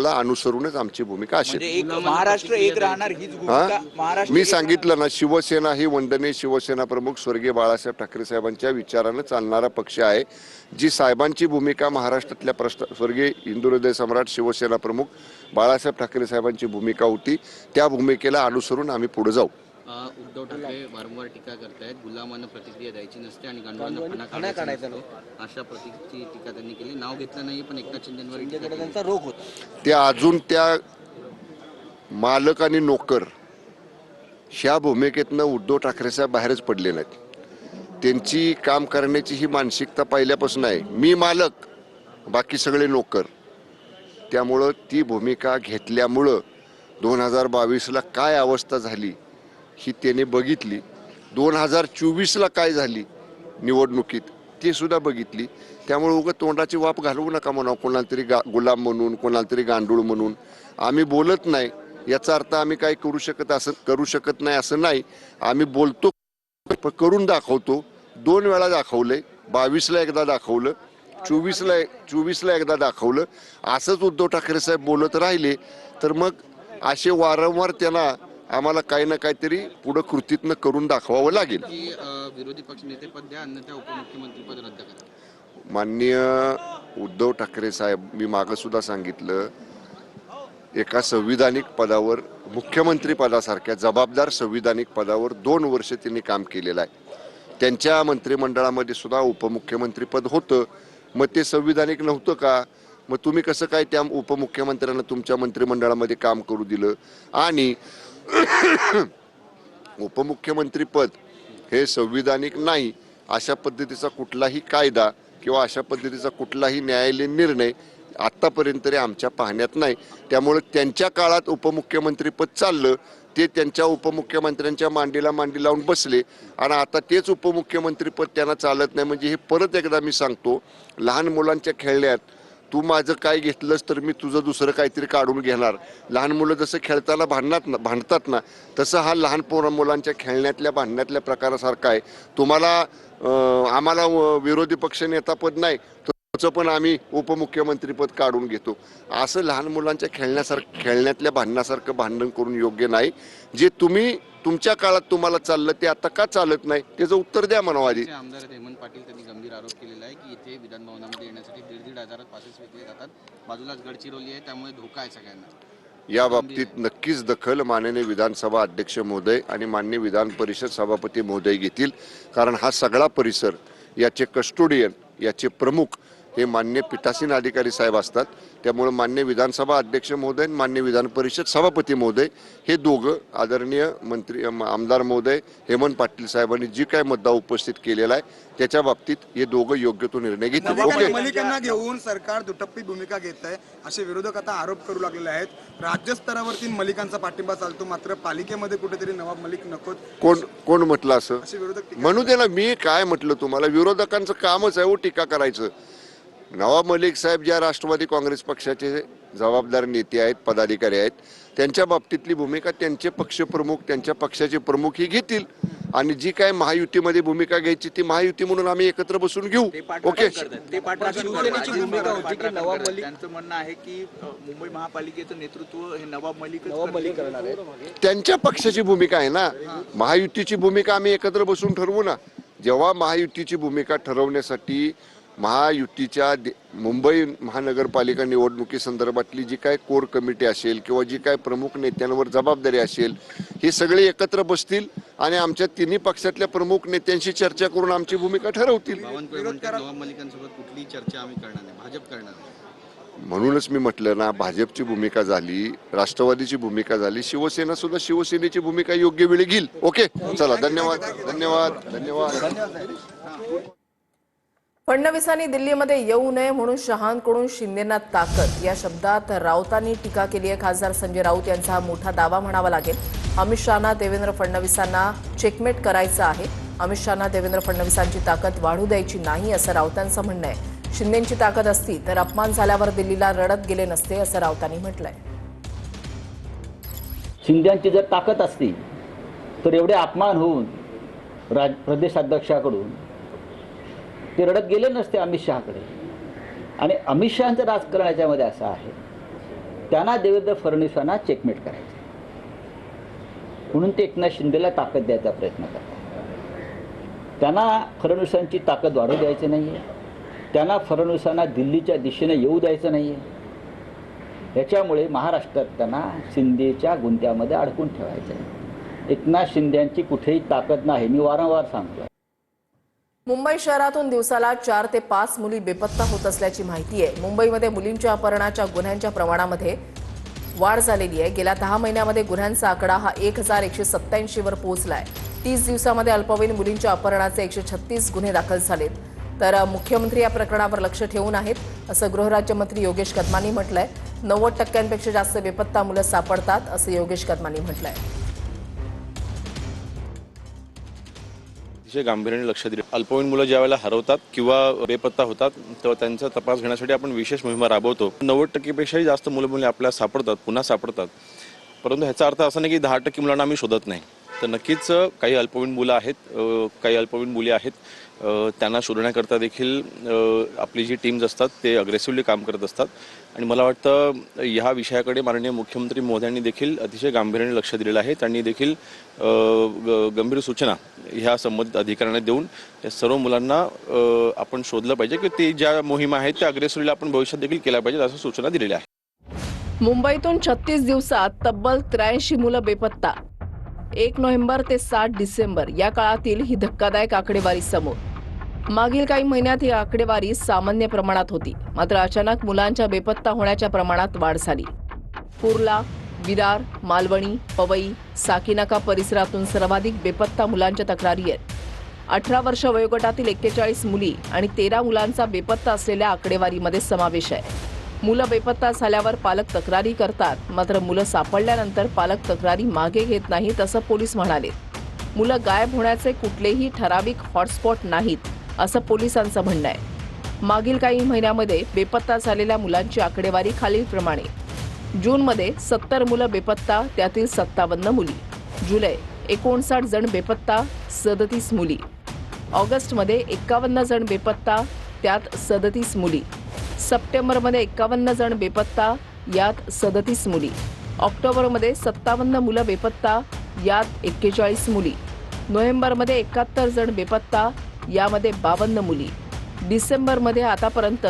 ला अनुसरूनच आमची भूमिका असेल. एक महाराष्ट्र एक राहणार हीच भूमिका महाराष्ट्र मी सांगितलं ना, शिवसेना ही वंदनीय शिवसेना प्रमुख स्वर्गीय बाळासाहेब ठाकरे साहेबांच्या विचारानं चालणारा पक्ष आहे. जी साहेबांची भूमिका महाराष्ट्रातल्या स्वर्गीय हिंदू हृदय सम्राट शिवसेना प्रमुख बाळासाहेब ठाकरे साहेबांची भूमिका होती, त्या भूमिकेला अनुसरून आम्ही पुढे जाऊ. उद्धव ठाकरे वारंवार टीका करतायत, गुलामांना प्रतिक्रिया द्यायची नसते आणि गांडवांना फणा काढायचा नसतो, अशा प्रतीची टीका त्यांनी केली. नाव घेतलं नाही पण एकनाथ शिंदेंवर त्यांचा रोग होता. त्या अजून त्या मालक आणि नोकर ह्या भूमिकेतनं उद्धव ठाकरे साहेब बाहेरच पडले नाहीत. त्यांची काम करण्याची ही मानसिकता पहिल्यापासून आहे. मी मालक, बाकी सगळे नोकर. त्यामुळं ती भूमिका घेतल्यामुळं 2022ला काय अवस्था झाली ही त्याने बघितली. 2024ला काय झाली निवडणुकीत ते सुद्धा बघितली. त्यामुळे उगाच तोंडाची वाप घालवू नका म्हणा, कोणाला तरी गुलाम म्हणून, कोणाला तरी गांडूळ म्हणून. आम्ही बोलत नाही याचा अर्थ आम्ही काय करू शकत नाही असं नाही. आम्ही बोलतो, करून दाखवतो. 2 वेळा दाखवलंय, 22ला एकदा दाखवलं, 24ला एकदा दाखवलं. असंच उद्धव ठाकरे साहेब बोलत राहिले तर मग असे वारंवार त्यांना आम्हाला काही ना काहीतरी पुढे कृतीतनं करून दाखवावं लागेल. विरोधी पक्ष नेते पद द्या, अन्यथा उपमुख्यमंत्री पद रद्द करा. माननीय उद्धव ठाकरे साहेब, मी मागं सुद्धा सांगितलं, एका संविधानिक पदावर, मुख्यमंत्री पदासारख्या जबाबदार संविधानिक पदावर 2 वर्ष त्यांनी काम केलेलं आहे. त्यांच्या मंत्रिमंडळामध्ये सुद्धा उपमुख्यमंत्री पद होतं. मग ते संविधानिक नव्हतं का? मग तुम्ही कसं काय त्या उपमुख्यमंत्र्यांना तुमच्या मंत्रिमंडळामध्ये काम करू दिलं? आणि उपमुख्यमंत्री पद हे संविधानिक नाही अशा पद्धतीचा कुठलाही कायदा किंवा अशा पद्धतीचा कुठलाही न्यायालयीन निर्णय आतापर्यंत तरी आमच्या पाहण्यात नाही. त्यामुळे त्यांच्या काळात उपमुख्यमंत्री पद चाललं, ते त्यांच्या उपमुख्यमंत्र्यांच्या मांडीला मांडी लावून बसले आणि आता तेच उपमुख्यमंत्री पद त्यांना चालत नाही. म्हणजे हे परत एकदा मी सांगतो, लहान मुलांच्या खेळण्यात तू माझं काय घेतलंस तर मी तुझं दुसरं काहीतरी काढून घेणार. लहान मुलं जसं खेळताना भांडतात ना, तसं हा लहान मुलांच्या खेळण्यातल्या भांडण्यातल्या प्रकारासारखा आहे. तुम्हाला आम्हाला विरोधी पक्ष नेता पद नाही त्याचं पण आम्ही उपमुख्यमंत्री पद काढून घेतो. असं लहान मुलांच्या खेळण्यातल्या भांडणासारखं भांडण करून योग्य नाही. जे तुमच्या काळात तुम्हाला चाललं ते आता का चालत नाही त्याचं उत्तर द्या म्हणावं आधी. आमदार हेमंत पाटील त्यांनी गंभीर आरोप केलेला आहे की इथे विधान भवनामध्ये येण्यासाठी 1,500 पासेस विकले जातात. बाजूलाच गडचिरोली आहे, त्यामुळे धोका आहे सगळ्यांना. या बाबतीत नक्कीच दखल माननीय विधानसभा अध्यक्ष महोदय आणि माननीय विधान परिषद सभापती महोदय घेतील. कारण हा सगळा परिसर, याचे कस्टोडियन, याचे प्रमुख हे मान्य पीठासीन अधिकारी साहेब असतात. त्यामुळे मान्य विधानसभा अध्यक्ष महोदय आणि मान्य विधान परिषद सभापती महोदय हे दोघं आदरणीय मंत्री आमदार महोदय हेमंत पाटील साहेबांनी जी काय मुद्दा उपस्थित केलेला आहे त्याच्या बाबतीत हे दोघं योग्य तो निर्णय घेतील. मलिकांना घेऊन सरकार दुटप्पी भूमिका घेत आहे असे विरोधक आता आरोप करू लागलेले आहेत. राज्यस्तरावरती मलिकांचा पाठिंबा चालतो, मात्र पालिकेमध्ये कुठेतरी नवाब मलिक नको. कोण म्हटलं असं? विरोधक म्हणू दे ना. मी काय म्हटलं तुम्हाला? विरोधकांचं कामच आहे टीका करायचं. नवाब मलिक साहेब ज्या राष्ट्रवादी काँग्रेस पक्षाचे जबाबदार नेते आहेत, पदाधिकारी आहेत, त्यांच्या बाबतीतली भूमिका त्यांचे पक्षप्रमुख, त्यांच्या पक्षाचे प्रमुख ही घेतील. आणि जी काय महायुतीमध्ये भूमिका घ्यायची ती महायुती म्हणून आम्ही एकत्र बसून घेऊ. ओके. शिवसेनेची भूमिका होती की नवाब मलिक, त्यांचं म्हणणं आहे की मुंबई महापालिकेचं नेतृत्व हे नवाब मलिक करणार आहे. त्यांच्या पक्षाची भूमिका आहे ना. महायुतीची भूमिका आम्ही एकत्र बसून ठरवू ना. जेव्हा महायुतीची भूमिका ठरवण्यासाठी महायुतीच्या मुंबई महानगरपालिका निवडणुकीसंदर्भातली जी काय कोर कमिटी असेल किंवा जी काय प्रमुख नेत्यांवर जबाबदारी असेल, हे सगळे एकत्र बसतील आणि आमच्या तिन्ही पक्षातल्या प्रमुख नेत्यांशी चर्चा करून आमची भूमिका ठरवतील. नवाब मलिकांसोबत कुठलीही चर्चा आम्ही करणार नाही, भाजप करणार नाही. म्हणूनच मी म्हटलं ना, भाजपची भूमिका झाली, राष्ट्रवादीची भूमिका झाली, शिवसेना सुद्धा शिवसेनेची भूमिका योग्य वेळी घेईल. ओके, चला. धन्यवाद धन्यवाद धन्यवाद. फडणवीसांनी दिल्लीमध्ये येऊ नये म्हणून शहांकडून शिंदेंना ताकद, या शब्दात राऊतांनी टीका केली आहे. खासदार संजय राऊत यांचा हा मोठा दावा म्हणावा लागेल. अमित शहांना देवेंद्र फडणवीसांना चेकमेट करायचं आहे. अमित शहांना देवेंद्र फडणवीसांची ताकद वाढू द्यायची नाही असं राऊतांचं म्हणणं आहे. शिंदेंची ताकद असती तर अपमान झाल्यावर दिल्लीला रडत गेले नसते असं राऊतांनी म्हटलंय. शिंदेंची जर ताकद असती तर एवढे अपमान होऊन प्रदेशाध्यक्षाकडून ते रडत गेले नसते अमित शहाकडे. आणि अमित शहांचं राजकारण याच्यामध्ये असं आहे त्यांना देवेंद्र फडणवीसांना चेकमेट करायचं, म्हणून ते एकनाथ शिंदेला ताकद द्यायचा प्रयत्न करतात. त्यांना फडणवीसांची ताकद वाढू द्यायची नाही आहे, त्यांना फडणवीसांना दिल्लीच्या दिशेने येऊ द्यायचं नाही आहे. याच्यामुळे महाराष्ट्रात त्यांना शिंदेच्या गुंत्यामध्ये अडकून ठेवायचं आहे. एकनाथ शिंदेची कुठेही ताकद नाही, मी वारंवार सांगतो. मुंबई शहरातून दिवसाला 4 ते 5 मुली बेपत्ता होत असल्याची माहिती आहे. मुंबईमध्ये मुलींच्या अपहरणाच्या गुन्ह्यांच्या प्रमाणामध्ये वाढ झालेली आहे. गेल्या 10 महिन्यामध्ये गुन्ह्यांचा आकडा हा 1187 वर पोहोचलाय. 30 दिवसामध्ये अल्पवयीन मुलींच्या अपहरणाचे 136 गुन्हे दाखल झालेत. तर मुख्यमंत्री या प्रकरणावर लक्ष ठेवून आहेत, असं गृहराज्यमंत्री योगेश कदमांनी म्हटलंय. 90% जास्त बेपत्ता मुलं सापडतात, असं योगेश कदमांनी म्हटलंय. अतिशय गांभीर्याने लक्ष दिले. अल्पवयीन मुलं ज्यावेळेला हरवतात किंवा बेपत्ता होतात तेव्हा त्यांचा तपास घेण्यासाठी आपण विशेष मोहिमा राबवतो. 90%पेक्षाही जास्त मुलं आपल्याला सापडतात, पुन्हा सापडतात. परंतु ह्याचा अर्थ असा नाही की 10% मुलांना आम्ही शोधत नाही. तर नक्कीच काही अल्पवयीन मुलं आहेत, काही अल्पवयीन मुली आहेत, त्यांना शोधण्याकरता देखील आपली जी टीम्स असतात ते अग्रेसिव्हली काम करत असतात. आणि मला वाटतं ह्या विषयाकडे माननीय मुख्यमंत्री महोदयांनी देखील अतिशय गांभीर्याने लक्ष दिलेलं आहे. त्यांनी देखील गंभीर सूचना ह्या संबंधित अधिकाऱ्यांना देऊन या सर्व मुलांना आपण शोधलं पाहिजे की ते ज्या मोहिमा आहेत त्या अग्रेसिव्हली आपण भविष्यात देखील केल्या पाहिजेत, असं सूचना दिलेल्या आहेत. मुंबईतून 36 दिवसात तब्बल 83 मुलं बेपत्ता. 1 नोव्हेंबर ते 7 डिसेंबर या काळातील ही धक्कादायक आकडेवारी समोर. मागील काही महिन्यात ही आकडेवारी सामान्य प्रमाणात होती, मात्र अचानक मुलांच्या बेपत्ता होण्याच्या प्रमाणात वाढ झाली. कुर्ला, विरार, मालवणी, पवई, साकीनाका परिसरातून सर्वाधिक बेपत्ता मुलांच्या तक्रारी आहेत. 18 वर्ष वयोगटातील 41 मुली आणि 13 मुलांचा बेपत्ता असलेल्या आकडेवारीमध्ये समावेश आहे. मुलं बेपत्ता झाल्यावर पालक तक्रारी करतात, मात्र मुलं सापडल्यानंतर पालक तक्रारी मागे घेत नाहीत, असं पोलीस म्हणाले. मुलं गायब होण्याचे कुठलेही ठराविक हॉटस्पॉट नाहीत, असं पोलिसांचं म्हणणं आहे. मागील काही महिन्यामध्ये बेपत्ता झालेल्या मुलांची आकडेवारी खालीलप्रमाणे. जूनमध्ये 70 मुलं बेपत्ता, त्यातील 57 मुली. जुलै 59 जण बेपत्ता, 37 मुली. ऑगस्टमध्ये 51 जण बेपत्ता, त्यात 37 मुली. सप्टेंबरमध्ये 51 जण बेपत्ता, यात 37 मुली. ऑक्टोबरमध्ये 57 मुलं बेपत्ता, यात 41 मुली. नोव्हेंबरमध्ये 71 जण बेपत्ता, यामध्ये 52 मुली. डिसेंबरमध्ये आतापर्यंत